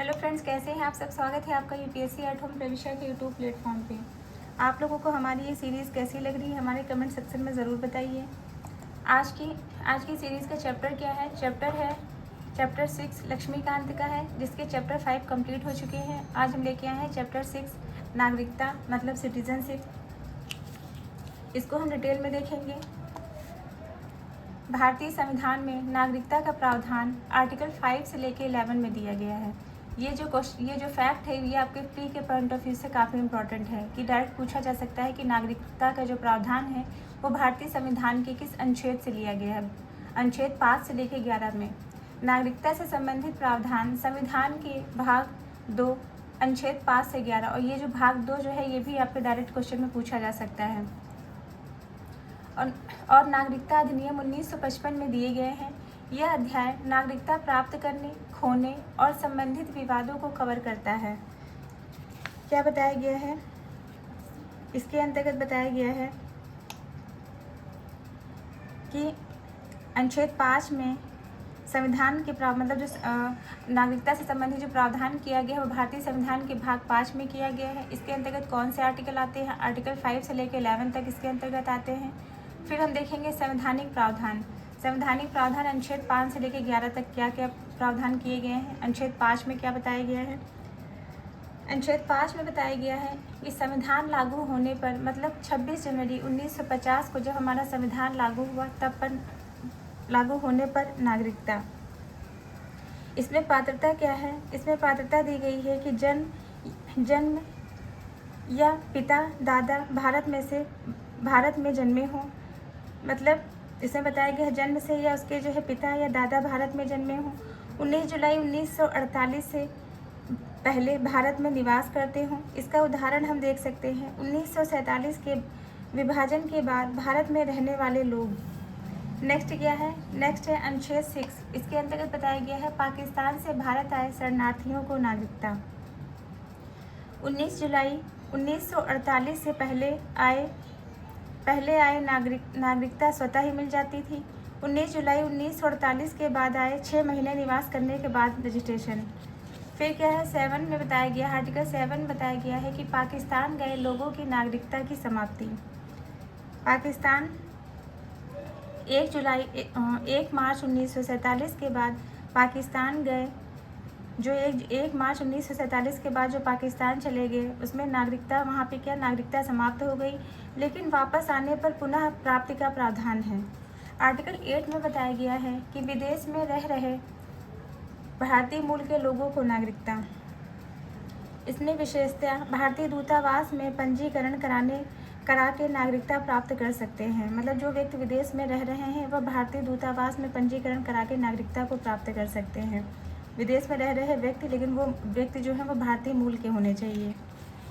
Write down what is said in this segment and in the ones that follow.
Hello friends, कैसे हैं आप सब। स्वागत है आपका यूपीएससी एट होम प्रविष्या के यूट्यूब प्लेटफॉर्म पे। आप लोगों को हमारी ये सीरीज़ कैसी लग रही है हमारे कमेंट सेक्शन में ज़रूर बताइए। आज की सीरीज़ का चैप्टर क्या है? चैप्टर 6 लक्ष्मीकांत का है, जिसके चैप्टर 5 कंप्लीट हो चुके हैं। आज हम लेके आए हैं चैप्टर 6 नागरिकता मतलब सिटीजनशिप। इसको हम डिटेल में देखेंगे। भारतीय संविधान में नागरिकता का प्रावधान आर्टिकल 5 से लेकर 11 में दिया गया है। ये जो फैक्ट है ये आपके प्री के पॉइंट ऑफ व्यू से काफ़ी इंपॉर्टेंट है कि डायरेक्ट पूछा जा सकता है कि नागरिकता का जो प्रावधान है वो भारतीय संविधान के किस अनुच्छेद से लिया गया है। अनुच्छेद 5 से लेकर 11 में नागरिकता से संबंधित प्रावधान संविधान के भाग 2 अनुच्छेद 5 से 11, और ये जो भाग 2 जो है ये भी आपके डायरेक्ट क्वेश्चन में पूछा जा सकता है। और नागरिकता अधिनियम 1955 में दिए गए हैं। यह अध्याय नागरिकता प्राप्त करने, खोने और संबंधित विवादों को कवर करता है। क्या बताया गया है? इसके अंतर्गत बताया गया है कि अनुच्छेद 5 में संविधान के मतलब जो नागरिकता से संबंधित जो प्रावधान किया गया है वो भारतीय संविधान के भाग 5 में किया गया है। इसके अंतर्गत कौन से आर्टिकल आते हैं? आर्टिकल 5 से लेकर 11 तक इसके अंतर्गत आते हैं। फिर हम देखेंगे संवैधानिक प्रावधान अनुच्छेद 5 से लेकर 11 तक क्या क्या प्रावधान किए गए हैं। अनुच्छेद 5 में क्या बताया गया है? अनुच्छेद 5 में बताया गया है कि संविधान लागू होने पर मतलब 26 जनवरी 1950 को जब हमारा संविधान लागू हुआ तब पर लागू होने पर नागरिकता। इसमें पात्रता क्या है? इसमें पात्रता दी गई है कि जन्म या पिता दादा भारत में जन्मे हों। मतलब इसमें बताया गया है जन्म से या उसके जो है पिता या दादा भारत में जन्मे हों, 19 जुलाई 1948 से पहले भारत में निवास करते हों। इसका उदाहरण हम देख सकते हैं 1947 के विभाजन के बाद भारत में रहने वाले लोग। नेक्स्ट क्या है? नेक्स्ट है अनुच्छेद 6। इसके अंतर्गत बताया गया है पाकिस्तान से भारत आए शरणार्थियों को नागरिकता। 19 जुलाई 1948 से पहले आए नागरिकता स्वतः ही मिल जाती थी। 19 जुलाई 1948 के बाद आए 6 महीने निवास करने के बाद रजिस्ट्रेशन। फिर क्या है? 7 में बताया गया, आर्टिकल 7 में बताया गया है कि पाकिस्तान गए लोगों की नागरिकता की समाप्ति। पाकिस्तान 1 मार्च 1947 के बाद पाकिस्तान गए, जो 1 मार्च 1947 के बाद जो पाकिस्तान चले गए उसमें नागरिकता, वहाँ पे क्या नागरिकता समाप्त हो गई, लेकिन वापस आने पर पुनः प्राप्ति का प्रावधान है। आर्टिकल 8 में बताया गया है कि विदेश में रह रहे भारतीय मूल के लोगों को नागरिकता। इसमें विशेषतः भारतीय दूतावास में पंजीकरण करा के नागरिकता प्राप्त कर सकते हैं। मतलब जो व्यक्ति विदेश में रह रहे हैं वह भारतीय दूतावास में पंजीकरण करा के नागरिकता को प्राप्त कर सकते हैं। विदेश में रह रहे व्यक्ति, लेकिन वो व्यक्ति जो है वो भारतीय मूल के होने चाहिए।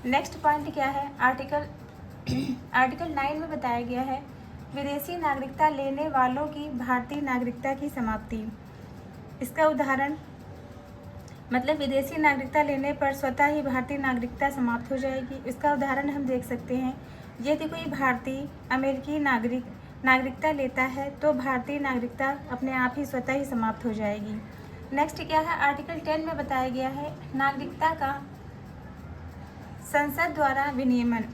नेक्स्ट पॉइंट क्या है? आर्टिकल 9 में बताया गया है विदेशी नागरिकता लेने वालों की भारतीय नागरिकता की समाप्ति। इसका उदाहरण मतलब विदेशी नागरिकता लेने पर स्वतः ही भारतीय नागरिकता समाप्त हो जाएगी। इसका उदाहरण हम देख सकते हैं, यदि कोई भारतीय अमेरिकी नागरिकता लेता है तो भारतीय नागरिकता अपने आप ही स्वतः ही समाप्त हो जाएगी। नेक्स्ट क्या है? आर्टिकल 10 में बताया गया है नागरिकता का संसद द्वारा विनियमन।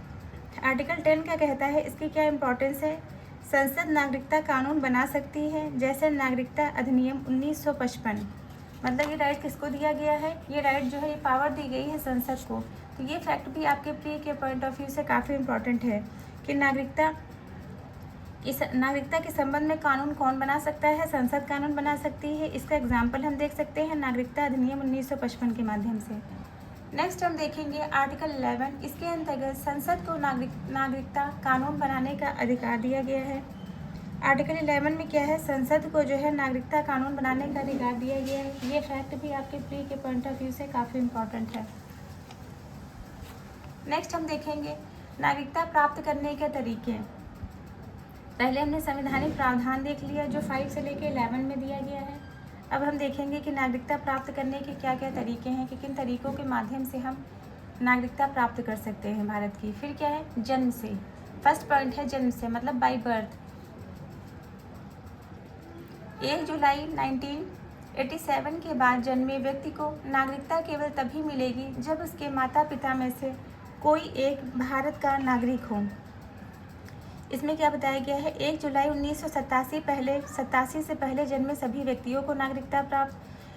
आर्टिकल 10 क्या कहता है? इसकी क्या इंपॉर्टेंस है? संसद नागरिकता कानून बना सकती है, जैसे नागरिकता अधिनियम 1955। मतलब ये राइट किसको दिया गया है? ये राइट जो है ये पावर दी गई है संसद को। तो ये फैक्ट भी आपके प्री के पॉइंट ऑफ व्यू से काफ़ी इंपॉर्टेंट है कि नागरिकता के संबंध में कानून कौन बना सकता है? संसद कानून बना सकती है। इसका एग्जाम्पल हम देख सकते हैं नागरिकता अधिनियम 1955 के माध्यम से। नेक्स्ट हम देखेंगे आर्टिकल 11। इसके अंतर्गत संसद को नागरिकता कानून बनाने का अधिकार दिया गया है। आर्टिकल 11 में क्या है? संसद को जो है नागरिकता कानून बनाने का अधिकार दिया गया है। ये फैक्ट भी आपके प्री के पॉइंट ऑफ व्यू से काफ़ी इंपॉर्टेंट है। नेक्स्ट हम देखेंगे नागरिकता प्राप्त करने के तरीके। पहले हमने संवैधानिक प्रावधान देख लिया जो 5 से लेकर 11 में दिया गया है। अब हम देखेंगे कि नागरिकता प्राप्त करने के क्या क्या तरीके हैं, कि किन तरीकों के माध्यम से हम नागरिकता प्राप्त कर सकते हैं भारत की। फिर क्या है? जन्म से। फर्स्ट पॉइंट है जन्म से, मतलब बाय बर्थ। 1 जुलाई 87 के बाद जन्मे व्यक्ति को नागरिकता केवल तभी मिलेगी जब उसके माता पिता में से कोई एक भारत का नागरिक हो। इसमें क्या बताया गया है, 1 जुलाई 1987 से पहले जन्मे सभी व्यक्तियों को नागरिकता प्राप्त,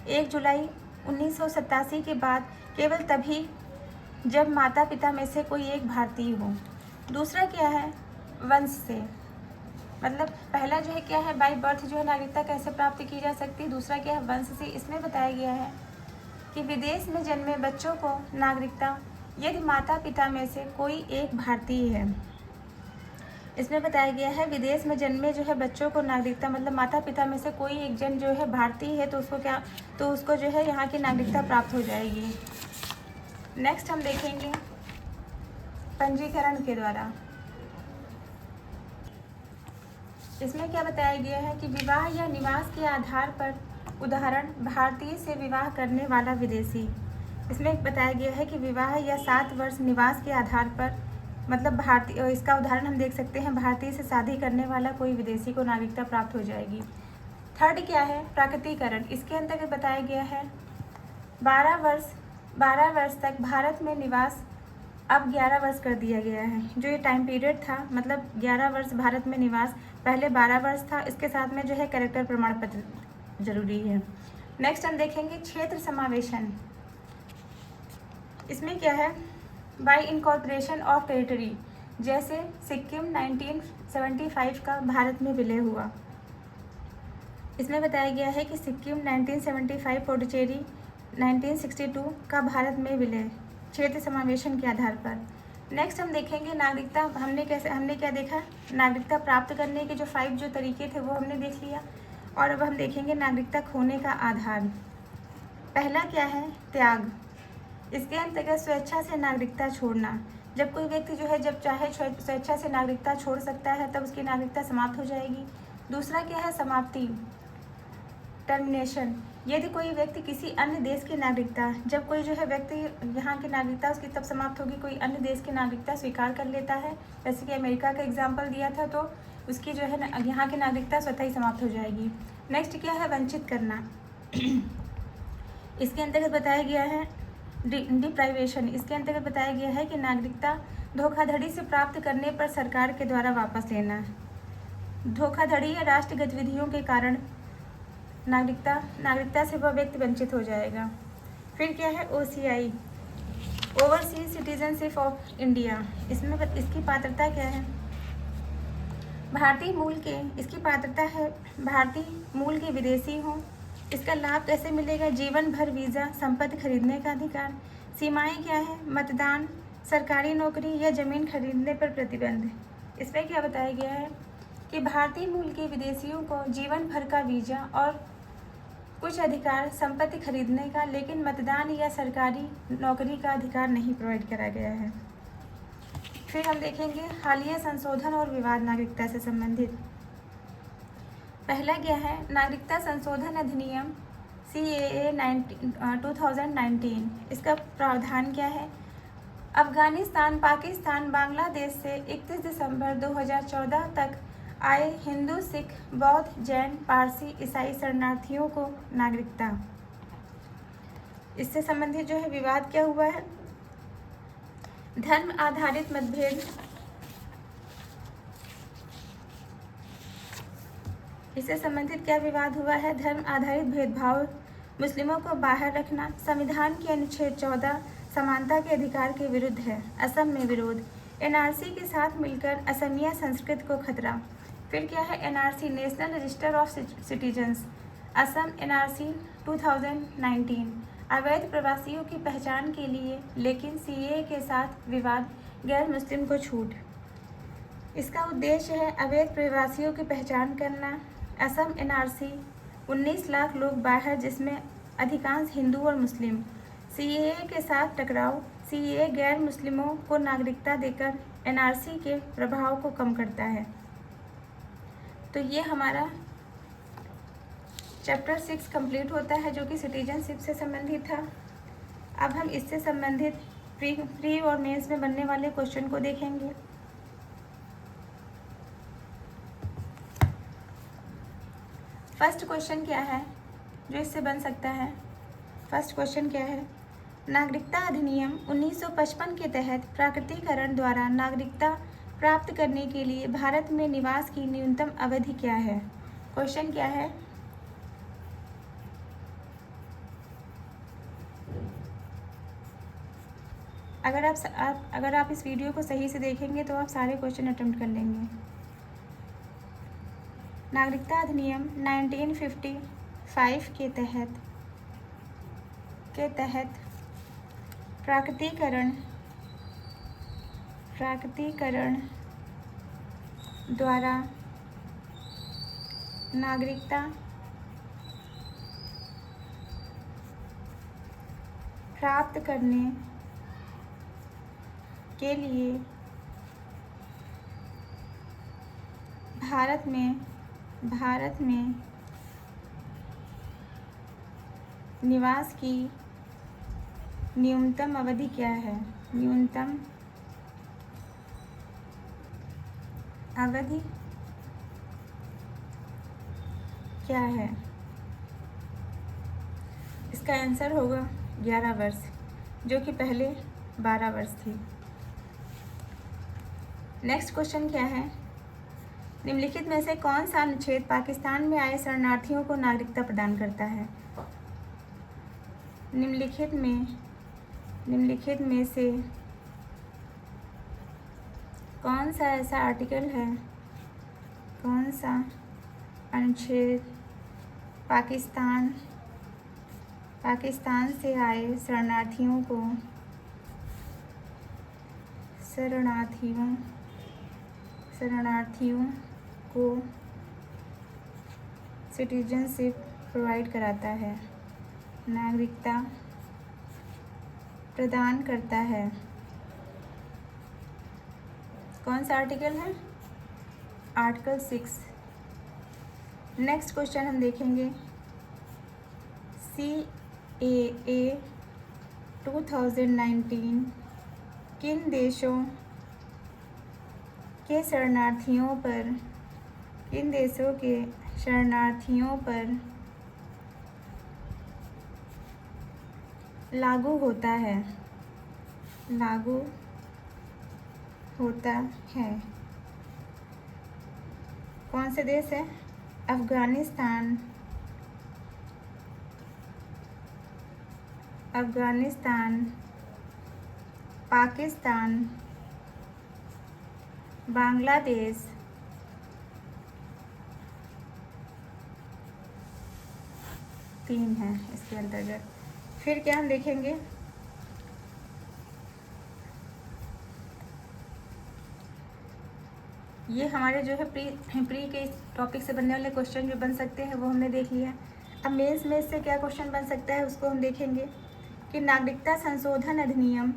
1 जुलाई 1987 के बाद केवल तभी जब माता पिता में से कोई एक भारतीय हो। दूसरा क्या है, वंश से, मतलब पहला जो है क्या है, बाय बर्थ जो है नागरिकता कैसे प्राप्त की जा सकती है, दूसरा क्या है, वंश से। इसमें बताया गया है कि विदेश में जन्मे बच्चों को नागरिकता यदि माता पिता में से कोई एक भारतीय है। इसमें बताया गया है विदेश में जन्मे जो है बच्चों को नागरिकता, मतलब माता पिता में से कोई एक जन जो है भारतीय है तो उसको जो है यहाँ की नागरिकता प्राप्त हो जाएगी। नेक्स्ट हम देखेंगे पंजीकरण के द्वारा। इसमें क्या बताया गया है कि विवाह या निवास के आधार पर, उदाहरण भारतीय से विवाह करने वाला विदेशी। इसमें बताया गया है कि विवाह या 7 वर्ष निवास के आधार पर, मतलब भारतीय, इसका उदाहरण हम देख सकते हैं, भारतीय से शादी करने वाला कोई विदेशी को नागरिकता प्राप्त हो जाएगी। थर्ड क्या है, प्राकृतिकरण। इसके अंतर्गत बताया गया है 12 वर्ष तक भारत में निवास अब 11 वर्ष कर दिया गया है। जो ये टाइम पीरियड था, मतलब 11 वर्ष भारत में निवास, पहले 12 वर्ष था। इसके साथ में जो है कैरेक्टर प्रमाण पत्र जरूरी है। नेक्स्ट हम देखेंगे क्षेत्र समावेशन। इसमें क्या है, बाय इनकॉर्पोरेशन ऑफ टेरिटरी, जैसे सिक्किम 1975 का भारत में विलय हुआ। इसमें बताया गया है कि सिक्किम 1975, पुडुचेरी 1962 का भारत में विलय, क्षेत्र समावेशन के आधार पर। नेक्स्ट हम देखेंगे नागरिकता। हमने क्या देखा, नागरिकता प्राप्त करने के जो 5 जो तरीके थे वो हमने देख लिया। और अब हम देखेंगे नागरिकता खोने का आधार। पहला क्या है, त्याग। इसके अंतर्गत स्वेच्छा से नागरिकता छोड़ना। जब कोई व्यक्ति जो है जब चाहे स्वेच्छा से नागरिकता छोड़ सकता है तब उसकी नागरिकता समाप्त हो जाएगी। दूसरा क्या है, समाप्ति, टर्मिनेशन। यदि कोई व्यक्ति किसी अन्य देश की नागरिकता, जब कोई जो है व्यक्ति यहाँ की नागरिकता उसकी तब समाप्त होगी, कोई अन्य देश की नागरिकता स्वीकार कर लेता है, जैसे कि अमेरिका का एग्जाम्पल दिया था, तो उसकी जो है यहाँ की नागरिकता स्वतः ही समाप्त हो जाएगी। नेक्स्ट क्या है, वंचित करना। इसके अंतर्गत बताया गया है डिप्राइवेशन। इसके अंतर्गत बताया गया है कि नागरिकता धोखाधड़ी से प्राप्त करने पर सरकार के द्वारा वापस लेना। धोखाधड़ी या राष्ट्र गतिविधियों के कारण नागरिकता से वह व्यक्ति वंचित हो जाएगा। फिर क्या है, OCI, overseas citizenship of India. इसमें इसकी पात्रता क्या है, भारतीय मूल के, इसकी पात्रता है भारतीय मूल के विदेशी हों। इसका लाभ कैसे मिलेगा, जीवन भर वीज़ा, संपत्ति खरीदने का अधिकार। सीमाएं क्या है, मतदान, सरकारी नौकरी या ज़मीन खरीदने पर प्रतिबंध। इसमें क्या बताया गया है कि भारतीय मूल के विदेशियों को जीवन भर का वीज़ा और कुछ अधिकार संपत्ति खरीदने का, लेकिन मतदान या सरकारी नौकरी का अधिकार नहीं प्रोवाइड करा गया है। फिर हम देखेंगे हालिया संशोधन और विवाद नागरिकता से संबंधित। पहला क्या है, नागरिकता संशोधन अधिनियम CAA 2019। इसका प्रावधान क्या है, अफगानिस्तान, पाकिस्तान, बांग्लादेश से 31 दिसंबर 2014 तक आए हिंदू, सिख, बौद्ध, जैन, पारसी, ईसाई शरणार्थियों को नागरिकता। इससे संबंधित जो है विवाद क्या हुआ है, धर्म आधारित मतभेद। इससे संबंधित क्या विवाद हुआ है, धर्म आधारित भेदभाव, मुस्लिमों को बाहर रखना, संविधान के अनुच्छेद 14 समानता के अधिकार के विरुद्ध है, असम में विरोध, NRC के साथ मिलकर असमिया संस्कृत को खतरा। फिर क्या है, NRC national register of citizens, Assam NRC 2019, अवैध प्रवासियों की पहचान के लिए, लेकिन CAA के साथ विवाद, गैर मुस्लिम को छूट। इसका उद्देश्य है अवैध प्रवासियों की पहचान करना। असम NRC 19 लाख लोग बाहर, जिसमें अधिकांश हिंदू और मुस्लिम। CAA के साथ टकराव, CAA गैर मुस्लिमों को नागरिकता देकर NRC के प्रभाव को कम करता है। तो ये हमारा चैप्टर 6 कंप्लीट होता है, जो कि सिटीजनशिप से संबंधित था। अब हम इससे संबंधित प्री और मेंस में बनने वाले क्वेश्चन को देखेंगे। फर्स्ट क्वेश्चन क्या है, जो इससे बन सकता है। फर्स्ट क्वेश्चन क्या है? नागरिकता अधिनियम 1955 के तहत प्राकृतिकरण द्वारा नागरिकता प्राप्त करने के लिए भारत में निवास की न्यूनतम अवधि क्या है? क्वेश्चन क्या है? अगर आप इस वीडियो को सही से देखेंगे तो आप सारे क्वेश्चन अटेम्प्ट कर लेंगे। नागरिकता अधिनियम 1955 के तहत प्राकृतिकरण द्वारा नागरिकता प्राप्त करने के लिए भारत में निवास की न्यूनतम अवधि क्या है? न्यूनतम अवधि क्या है? इसका आंसर होगा 11 वर्ष, जो कि पहले 12 वर्ष थी। नेक्स्ट क्वेश्चन क्या है? निम्नलिखित में से कौन सा अनुच्छेद पाकिस्तान में आए शरणार्थियों को नागरिकता प्रदान करता है? निम्नलिखित में से कौन सा ऐसा आर्टिकल है, कौन सा अनुच्छेद पाकिस्तान से आए शरणार्थियों को सिटीजनशिप प्रोवाइड कराता है, नागरिकता प्रदान करता है? कौन सा आर्टिकल है? आर्टिकल 6। नेक्स्ट क्वेश्चन हम देखेंगे, CAA 2019 किन देशों के शरणार्थियों पर लागू होता है? कौन से देश है? अफगानिस्तान, पाकिस्तान, बांग्लादेश, तीन है इसके अंतर्गत। फिर क्या हम देखेंगे, ये हमारे जो है प्री के टॉपिक से बनने वाले क्वेश्चन जो बन सकते हैं वो हमने देख लिया। अब मेंस में इससे क्या क्वेश्चन बन सकता है उसको हम देखेंगे कि नागरिकता संशोधन अधिनियम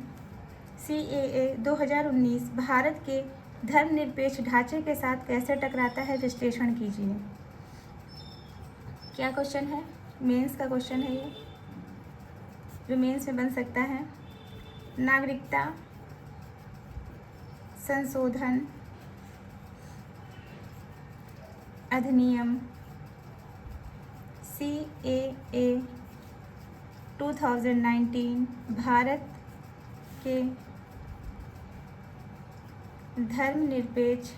CAA 2019 भारत के धर्मनिरपेक्ष ढांचे के साथ कैसे टकराता है? विश्लेषण कीजिए। क्या क्वेश्चन है? मेंस का क्वेश्चन है ये, जो मेंस में बन सकता है। नागरिकता संशोधन अधिनियम CAA 2019 भारत के धर्मनिरपेक्ष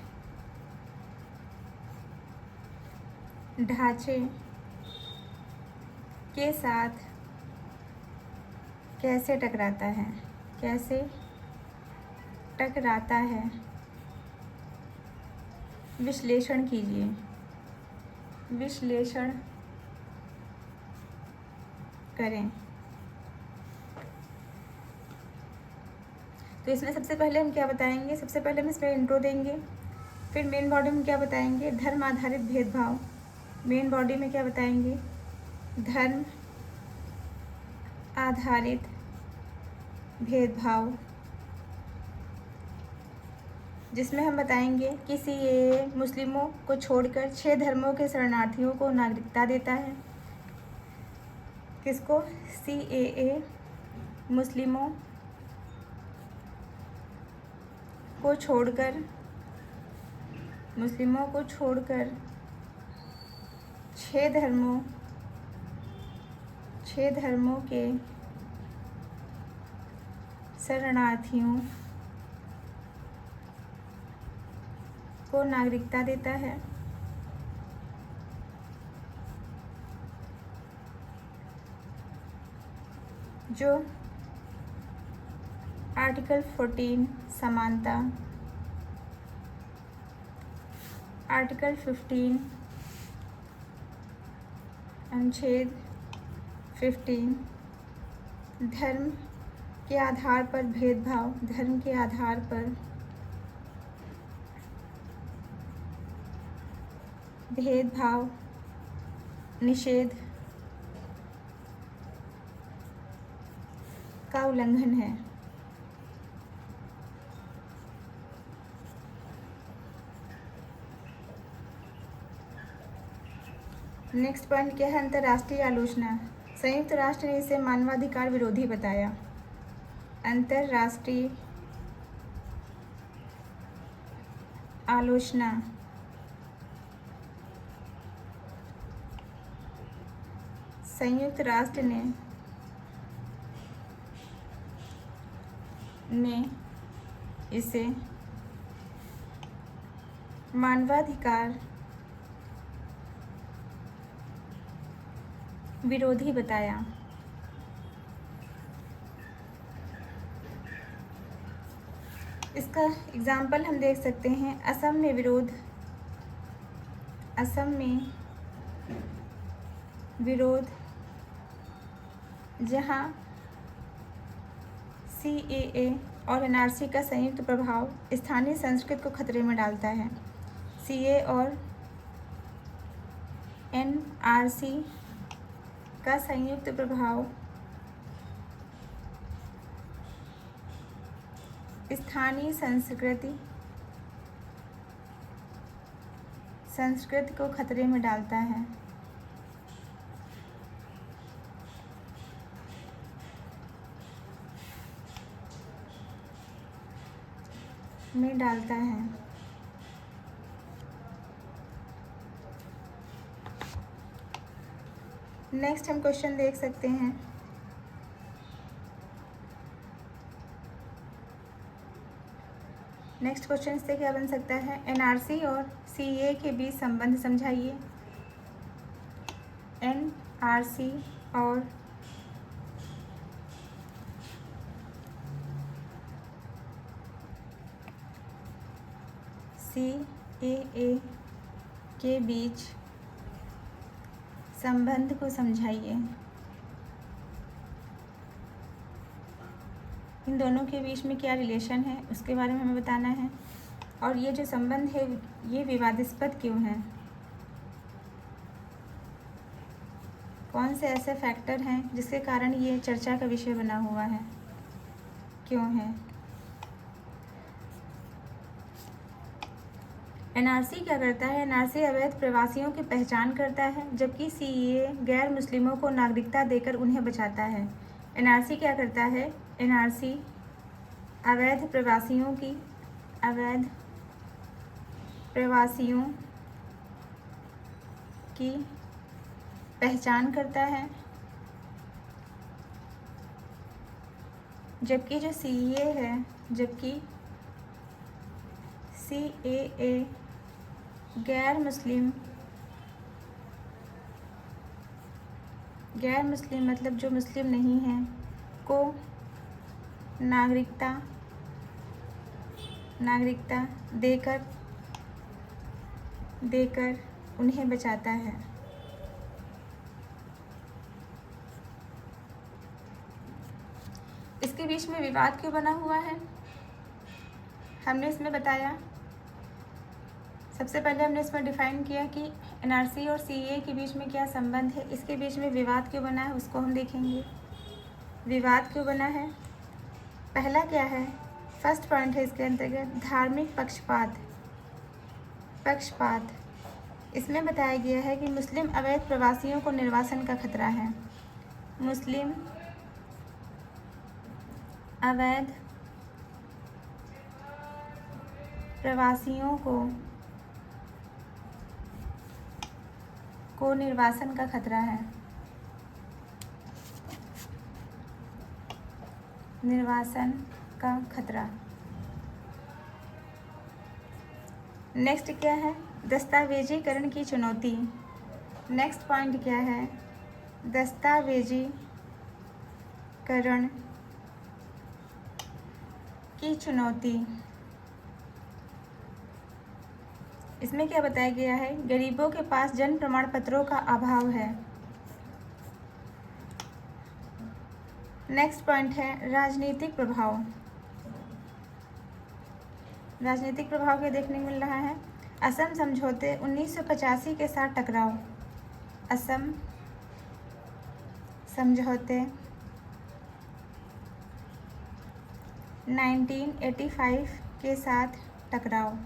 ढांचे के साथ कैसे टकराता है? विश्लेषण कीजिए। विश्लेषण करें। तो इसमें सबसे पहले हम क्या बताएंगे? सबसे पहले हम इसमें इंट्रो देंगे, फिर मेन बॉडी में क्या बताएंगे? धर्म आधारित भेदभाव। मेन बॉडी में क्या बताएंगे? धर्म आधारित भेदभाव, जिसमें हम बताएंगे कि CAA मुस्लिमों को छोड़कर 6 धर्मों के शरणार्थियों को नागरिकता देता है। किसको? CAA मुस्लिमों को छोड़कर 6 धर्मों 6 धर्मों के शरणार्थियों को नागरिकता देता है। जो आर्टिकल 14 समानता, आर्टिकल 15 अनुच्छेद 15 धर्म के आधार पर भेदभाव, धर्म के आधार पर भेदभाव निषेध का उल्लंघन है। नेक्स्ट पॉइंट क्या है? अंतर्राष्ट्रीय आलोचना। संयुक्त राष्ट्र ने इसे मानवाधिकार विरोधी बताया। अंतर्राष्ट्रीय आलोचना संयुक्त राष्ट्र ने इसे मानवाधिकार विरोधी बताया। इसका एग्जाम्पल हम देख सकते हैं, असम में विरोध, जहां CAA और NRC का संयुक्त प्रभाव स्थानीय संस्कृति को खतरे में डालता है। CAA और NRC का संयुक्त प्रभाव स्थानीय संस्कृति को खतरे में डालता है। नेक्स्ट हम क्वेश्चन देख सकते हैं। नेक्स्ट क्वेश्चन से क्या बन सकता है? NRC और CAA के बीच संबंध समझाइए। NRC और CAA के बीच संबंध को समझाइए। इन दोनों के बीच में क्या रिलेशन है उसके बारे में हमें बताना है। और ये जो संबंध है ये विवादास्पद क्यों है? कौन से ऐसे फैक्टर हैं जिसके कारण ये चर्चा का विषय बना हुआ है, क्यों है? NRC क्या करता है? NRC अवैध प्रवासियों की पहचान करता है, जबकि CAA गैर मुस्लिमों को नागरिकता देकर उन्हें बचाता है। NRC क्या करता है? NRC अवैध प्रवासियों की पहचान करता है, जबकि जो CAA है, जबकि CAA गैर मुस्लिम मतलब जो मुस्लिम नहीं हैं को नागरिकता देकर उन्हें बचाता है। इसके बीच में विवाद क्यों बना हुआ है हमने इसमें बताया। सबसे पहले हमने इसमें डिफाइन किया कि NRC और CAA के बीच में क्या संबंध है। इसके बीच में विवाद क्यों बना है उसको हम देखेंगे। विवाद क्यों बना है? पहला क्या है? फर्स्ट पॉइंट है इसके अंतर्गत धार्मिक पक्षपात। इसमें बताया गया है कि मुस्लिम अवैध प्रवासियों को निर्वासन का खतरा है। मुस्लिम अवैध प्रवासियों को निर्वासन का खतरा है। निर्वासन का खतरा। नेक्स्ट क्या है, दस्तावेजीकरण की चुनौती। नेक्स्ट पॉइंट क्या है, दस्तावेजीकरण की चुनौती। इसमें क्या बताया गया है, गरीबों के पास जन्म प्रमाण पत्रों का अभाव है। नेक्स्ट पॉइंट है राजनीतिक प्रभाव। राजनीतिक प्रभाव क्या देखने को मिल रहा है, असम समझौते 1985 के साथ टकराव। असम समझौते 1985 के साथ टकराव।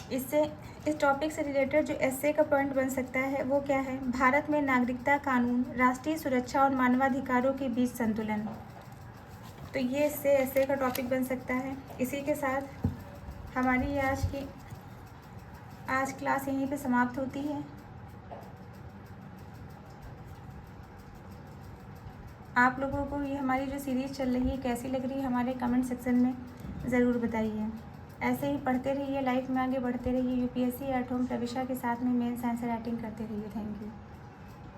इस टॉपिक से रिलेटेड जो एस्से का पॉइंट बन सकता है वो क्या है, भारत में नागरिकता कानून, राष्ट्रीय सुरक्षा और मानवाधिकारों के बीच संतुलन। तो ये इससे एस्से का टॉपिक बन सकता है। इसी के साथ हमारी आज क्लास यहीं पे समाप्त होती है। आप लोगों को ये हमारी जो सीरीज़ चल रही है कैसी लग रही है, हमारे कमेंट सेक्शन में ज़रूर बताइए। ऐसे ही पढ़ते रहिए, लाइफ में आगे बढ़ते रहिए। यूपीएससी एट होम प्रविशा के साथ में मेंस आंसर राइटिंग करते रहिए। Thank you.